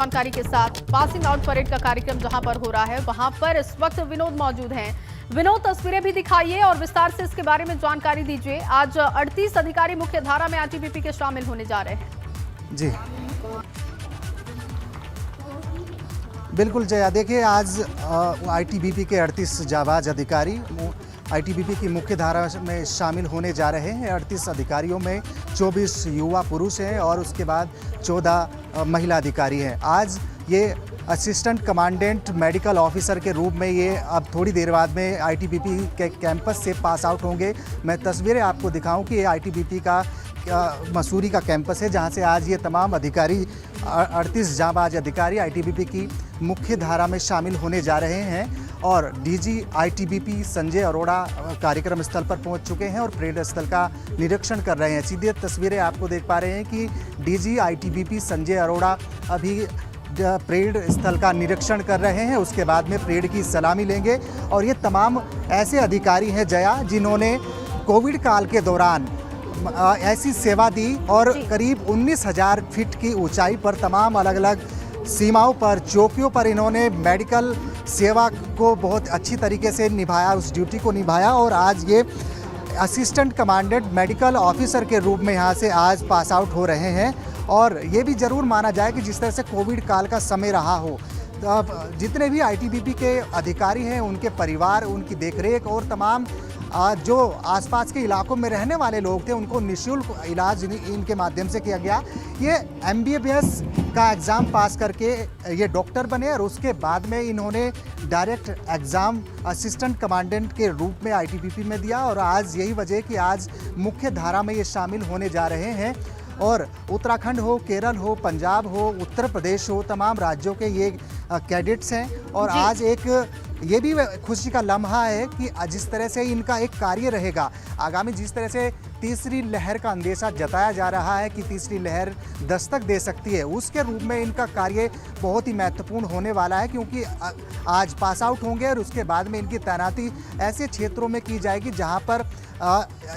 जानकारी के साथ पासिंग आउट परेड का कार्यक्रम जहां पर हो रहा है वहां पर इस वक्त विनोद मौजूद हैं। विनोद, तस्वीरें भी दिखाइए और विस्तार से इसके बारे में जानकारी दीजिए। आज 38 अधिकारी मुख्य धारा में आईटीबीपी के शामिल होने जा रहे हैं। जी बिल्कुल जया, देखिए आज आईटीबीपी के 38 जाबाज अधिकारी आईटीबीपी की मुख्य धारा में शामिल होने जा रहे हैं। 38 अधिकारियों में 24 युवा पुरुष हैं और उसके बाद 14 महिला अधिकारी हैं। आज ये असिस्टेंट कमांडेंट मेडिकल ऑफिसर के रूप में ये अब थोड़ी देर बाद में आईटीबीपी के कैंपस से पास आउट होंगे। मैं तस्वीरें आपको दिखाऊं कि ये आईटीबीपी का मसूरी का कैंपस है, जहां से आज ये तमाम अधिकारी 38 जाबाज अधिकारी आईटीबीपी की मुख्य धारा में शामिल होने जा रहे हैं। और डीजी आईटीबीपी संजय अरोड़ा कार्यक्रम स्थल पर पहुंच चुके हैं और परेड स्थल का निरीक्षण कर रहे हैं। सीधे तस्वीरें आपको देख पा रहे हैं कि डीजी आईटीबीपी संजय अरोड़ा अभी परेड स्थल का निरीक्षण कर रहे हैं। उसके बाद में परेड की सलामी लेंगे। और ये तमाम ऐसे अधिकारी हैं जया, जिन्होंने कोविड काल के दौरान ऐसी सेवा दी और करीब 19,000 फीट की ऊंचाई पर तमाम अलग अलग सीमाओं पर, चौकियों पर इन्होंने मेडिकल सेवा को बहुत अच्छी तरीके से निभाया, उस ड्यूटी को निभाया। और आज ये असिस्टेंट कमांडेंट मेडिकल ऑफिसर के रूप में यहाँ से आज पास आउट हो रहे हैं। और ये भी ज़रूर माना जाए कि जिस तरह से कोविड काल का समय रहा हो, जितने भी आईटीबीपी के अधिकारी हैं, उनके परिवार, उनकी देखरेख और तमाम जो आसपास के इलाकों में रहने वाले लोग थे, उनको निःशुल्क इलाज इनके माध्यम से किया गया। ये MBBS का एग्ज़ाम पास करके ये डॉक्टर बने और उसके बाद में इन्होंने डायरेक्ट एग्ज़ाम असिस्टेंट कमांडेंट के रूप में आईटीबीपी में दिया। और आज यही वजह कि आज मुख्य धारा में ये शामिल होने जा रहे हैं। और उत्तराखंड हो, केरल हो, पंजाब हो, उत्तर प्रदेश हो, तमाम राज्यों के ये कैडेट्स हैं। और आज एक ये भी खुशी का लम्हा है कि जिस तरह से इनका एक कार्य रहेगा आगामी, जिस तरह से तीसरी लहर का अंदेशा जताया जा रहा है कि तीसरी लहर दस्तक दे सकती है, उसके रूप में इनका कार्य बहुत ही महत्वपूर्ण होने वाला है। क्योंकि आज पास आउट होंगे और उसके बाद में इनकी तैनाती ऐसे क्षेत्रों में की जाएगी जहां पर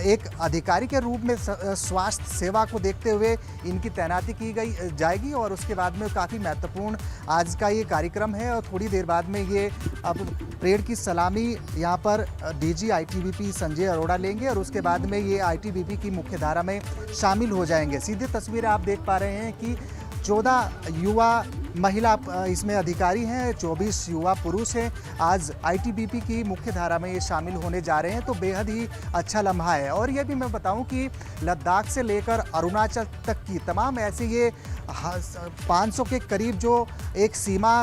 एक अधिकारी के रूप में स्वास्थ्य सेवा को देखते हुए इनकी तैनाती की जाएगी। और उसके बाद में काफ़ी महत्वपूर्ण आज का ये कार्यक्रम है। और थोड़ी देर बाद में ये अब परेड की सलामी यहाँ पर डीजी आईटीबीपी संजय अरोड़ा लेंगे और उसके बाद में ये आईटीबीपी की मुख्य धारा में शामिल हो जाएंगे। सीधे तस्वीरें आप देख पा रहे हैं कि 14 युवा महिला इसमें अधिकारी हैं, 24 युवा पुरुष हैं। आज आईटीबीपी की मुख्य धारा में ये शामिल होने जा रहे हैं, तो बेहद ही अच्छा लम्हा है। और ये भी मैं बताऊं कि लद्दाख से लेकर अरुणाचल तक की तमाम ऐसे ये 500 के करीब जो एक सीमा,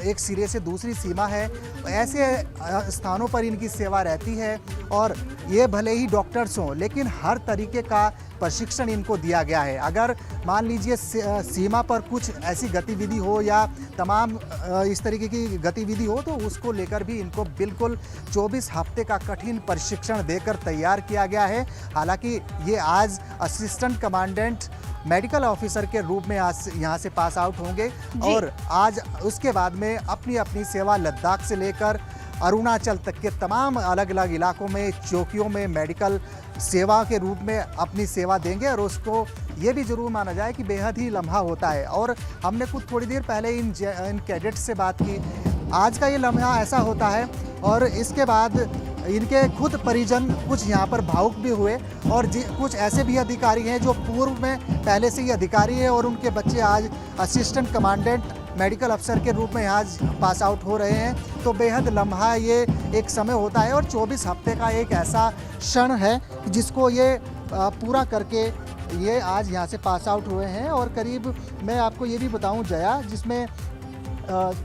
एक सिरे से दूसरी सीमा है, ऐसे स्थानों पर इनकी सेवा रहती है। और ये भले ही डॉक्टर्स हों, लेकिन हर तरीके का प्रशिक्षण इनको दिया गया है। अगर मान लीजिए सीमा पर कुछ ऐसी गतिविधि हो या तमाम इस तरीके की गतिविधि हो, तो उसको लेकर भी इनको बिल्कुल 24 हफ्ते का कठिन प्रशिक्षण देकर तैयार किया गया है। हालांकि ये आज असिस्टेंट कमांडेंट मेडिकल ऑफिसर के रूप में आज यहाँ से पास आउट होंगे। और आज उसके बाद में अपनी अपनी सेवा लद्दाख से लेकर अरुणाचल तक के तमाम अलग अलग इलाकों में, चौकियों में मेडिकल सेवा के रूप में अपनी सेवा देंगे। और उसको ये भी ज़रूर माना जाए कि बेहद ही लम्हा होता है। और हमने कुछ थोड़ी देर पहले इन कैडेट्स से बात की। आज का ये लम्हा ऐसा होता है। और इसके बाद इनके खुद परिजन कुछ यहाँ पर भावुक भी हुए। और कुछ ऐसे भी अधिकारी हैं जो पूर्व में पहले से ही अधिकारी हैं और उनके बच्चे आज असिस्टेंट कमांडेंट मेडिकल अफसर के रूप में आज पास आउट हो रहे हैं। तो बेहद लम्हा ये एक समय होता है और 24 हफ्ते का एक ऐसा क्षण है जिसको ये पूरा करके ये आज यहाँ से पास आउट हुए हैं। और करीब मैं आपको ये भी बताऊं जया, जिसमें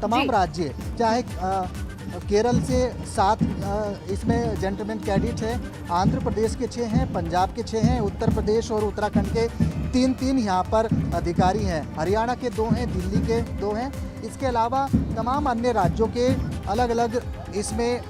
तमाम राज्य, चाहे केरल से 7 इसमें जेंटलमैन कैडेट हैं, आंध्र प्रदेश के 6 हैं, पंजाब के 6 हैं, उत्तर प्रदेश और उत्तराखंड के 3 यहाँ पर अधिकारी हैं, हरियाणा के 2 हैं, दिल्ली के 2 हैं। इसके अलावा तमाम अन्य राज्यों के अलग अलग इसमें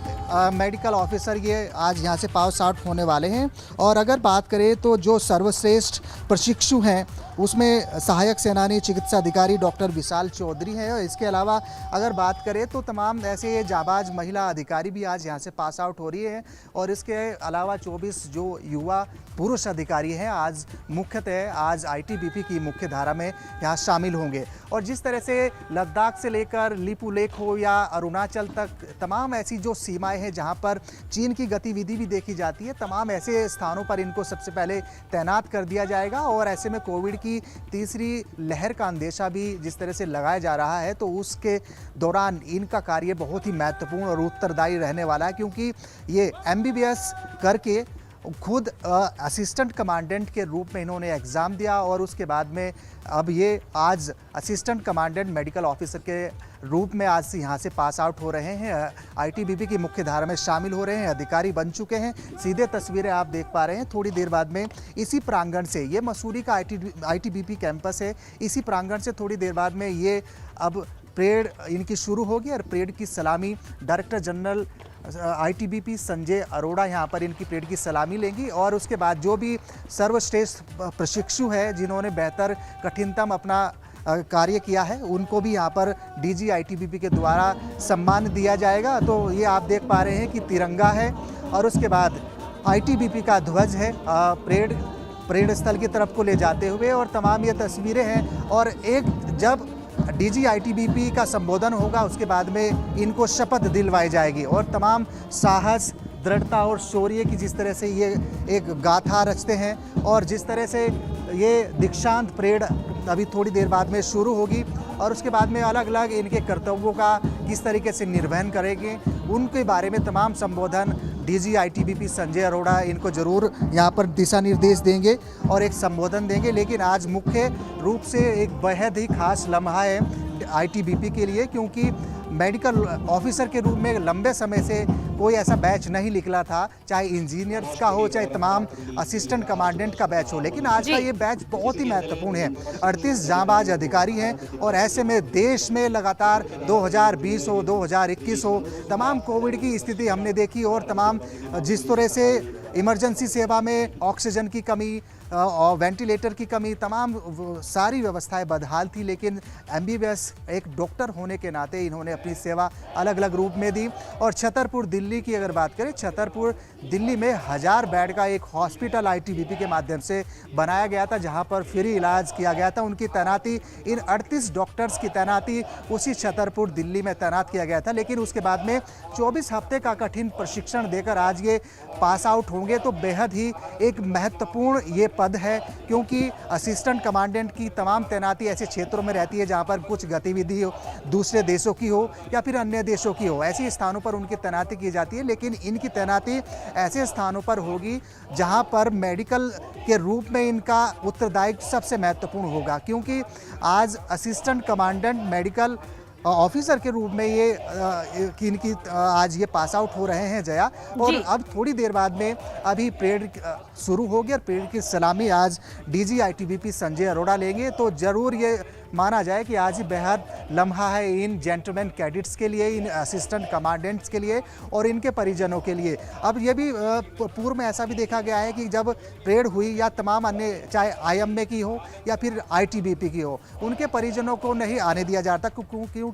मेडिकल ऑफिसर ये आज यहाँ से पास आउट होने वाले हैं। और अगर बात करें तो जो सर्वश्रेष्ठ प्रशिक्षु हैं उसमें सहायक सेनानी चिकित्सा अधिकारी डॉक्टर विशाल चौधरी हैं। और इसके अलावा अगर बात करें तो तमाम ऐसे जाबाज महिला अधिकारी भी आज यहाँ से पास आउट हो रही हैं। और इसके अलावा 24 जो युवा पुरुष अधिकारी हैं आज मुख्यतः आज आईटीबीपी की मुख्य धारा में यहाँ शामिल होंगे। और जिस तरह से लद्दाख से लेकर लिपू लेक हो या अरुणाचल तक तमाम ऐसी जो सीमाएं हैं जहाँ पर चीन की गतिविधि भी देखी जाती है, तमाम ऐसे स्थानों पर इनको सबसे पहले तैनात कर दिया जाएगा। और ऐसे में कोविड की तीसरी लहर का अंदेशा भी जिस तरह से लगाया जा रहा है, तो उसके दौरान इनका कार्य बहुत ही महत्वपूर्ण और उत्तरदायी रहने वाला है, क्योंकि ये एमबीबीएस करके खुद असिस्टेंट कमांडेंट के रूप में इन्होंने एग्ज़ाम दिया और उसके बाद में अब ये आज असिस्टेंट कमांडेंट मेडिकल ऑफिसर के रूप में आज से यहाँ से पास आउट हो रहे हैं, आईटीबीपी की मुख्य धारा में शामिल हो रहे हैं, अधिकारी बन चुके हैं। सीधे तस्वीरें आप देख पा रहे हैं। थोड़ी देर बाद में इसी प्रांगण से, ये मसूरी का आईटीबीपी कैंपस है, इसी प्रांगण से थोड़ी देर बाद में ये अब परेड इनकी शुरू होगी और परेड की सलामी director general ITBP Sanjay Arora यहाँ पर इनकी परेड की सलामी लेंगी। और उसके बाद जो भी सर्वश्रेष्ठ प्रशिक्षु है जिन्होंने बेहतर कठिनतम अपना कार्य किया है, उनको भी यहाँ पर डीजी आईटीबीपी के द्वारा सम्मान दिया जाएगा। तो ये आप देख पा रहे हैं कि तिरंगा है और उसके बाद आईटीबीपी का ध्वज है परेड स्थल की तरफ को ले जाते हुए, और तमाम ये तस्वीरें हैं। और एक जब डीजी आईटीबीपी का संबोधन होगा उसके बाद में इनको शपथ दिलवाई जाएगी और तमाम साहस, दृढ़ता और शौर्य की जिस तरह से ये एक गाथा रचते हैं और जिस तरह से ये दीक्षांत परेड अभी थोड़ी देर बाद में शुरू होगी और उसके बाद में अलग अलग इनके कर्तव्यों का किस तरीके से निर्वहन करेंगे उनके बारे में तमाम संबोधन डीजी आईटीबीपी संजय अरोड़ा इनको जरूर यहाँ पर दिशा निर्देश देंगे और एक संबोधन देंगे। लेकिन आज मुख्य रूप से एक बेहद ही खास लम्हा है आईटीबीपी के लिए, क्योंकि मेडिकल ऑफिसर के रूप में लंबे समय से कोई ऐसा बैच नहीं निकला था, चाहे इंजीनियर्स का हो चाहे तमाम असिस्टेंट कमांडेंट का बैच हो। लेकिन आज का ये बैच बहुत ही महत्वपूर्ण है। 38 जांबाज अधिकारी हैं और ऐसे में देश में लगातार 2020 हो 2021 हो तमाम कोविड की स्थिति हमने देखी और तमाम जिस तरह से इमरजेंसी सेवा में ऑक्सीजन की कमी और वेंटिलेटर की कमी, तमाम सारी व्यवस्थाएं बदहाल थी। लेकिन एमबीबीएस एक डॉक्टर होने के नाते इन्होंने अपनी सेवा अलग अलग रूप में दी। और छतरपुर दिल्ली की अगर बात करें, छतरपुर दिल्ली में 1000 बेड का एक हॉस्पिटल आईटीबीपी के माध्यम से बनाया गया था, जहां पर फ्री इलाज किया गया था। उनकी तैनाती, इन 38 डॉक्टर्स की तैनाती उसी छतरपुर दिल्ली में तैनात किया गया था। लेकिन उसके बाद में 24 हफ्ते का कठिन प्रशिक्षण देकर आज ये पास आउट होंगे, तो बेहद ही एक महत्वपूर्ण ये पद है, क्योंकि असिस्टेंट कमांडेंट की तमाम तैनाती ऐसे क्षेत्रों में रहती है जहां पर कुछ गतिविधि हो, दूसरे देशों की हो या फिर अन्य देशों की हो, ऐसे स्थानों पर उनकी तैनाती की जाती है। लेकिन इनकी तैनाती ऐसे स्थानों पर होगी जहां पर मेडिकल के रूप में इनका उत्तरदायित्व सबसे महत्वपूर्ण होगा, क्योंकि आज असिस्टेंट कमांडेंट मेडिकल ऑफिसर के रूप में ये इनकी आज ये पास आउट हो रहे हैं जया। और अब थोड़ी देर बाद में अभी परेड शुरू होगी और परेड की सलामी आज डीजी आईटीबीपी संजय अरोड़ा लेंगे। तो जरूर ये माना जाए कि आज ही बेहद लम्हा है इन जेंटलमैन कैडेट्स के लिए, इन असिस्टेंट कमांडेंट्स के लिए और इनके परिजनों के लिए। अब ये भी पूर्व में ऐसा भी देखा गया है कि जब परेड हुई या तमाम अन्य चाहे आईएमए की हो या फिर आईटीबीपी की हो, उनके परिजनों को नहीं आने दिया जाता, क्योंकि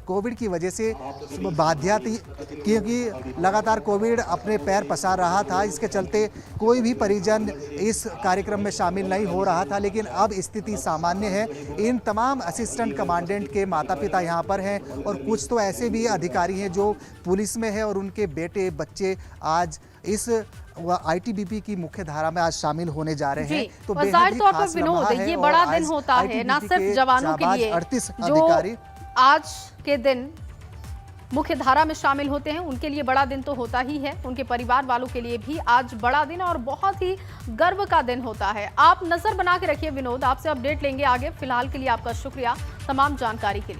कोविड की वजह से बाध्या थी, क्योंकि लगातार कोविड अपने पैर पसार रहा था। इसके चलते कोई भी परिजन इस कार्यक्रम में शामिल नहीं हो रहा था। लेकिन अब स्थिति सामान्य है। इन तमाम असिस्टेंट कमांडेंट के माता पिता यहाँ पर हैं और कुछ तो ऐसे भी अधिकारी हैं जो पुलिस में है और उनके बेटे बच्चे आज इस आईटीबीपी की मुख्य धारा में आज शामिल होने जा रहे हैं। तो जाहिर तौर पर विनोद, ये बड़ा दिन होता है ना सिर्फ जवानों के लिए, 38 जो अधिकारी आज के दिन मुख्य धारा में शामिल होते हैं, उनके लिए बड़ा दिन तो होता ही है, उनके परिवार वालों के लिए भी आज बड़ा दिन और बहुत ही गर्व का दिन होता है। आप नजर बना के रखिए विनोद, आपसे अपडेट लेंगे आगे। फिलहाल के लिए आपका शुक्रिया तमाम जानकारी के लिए।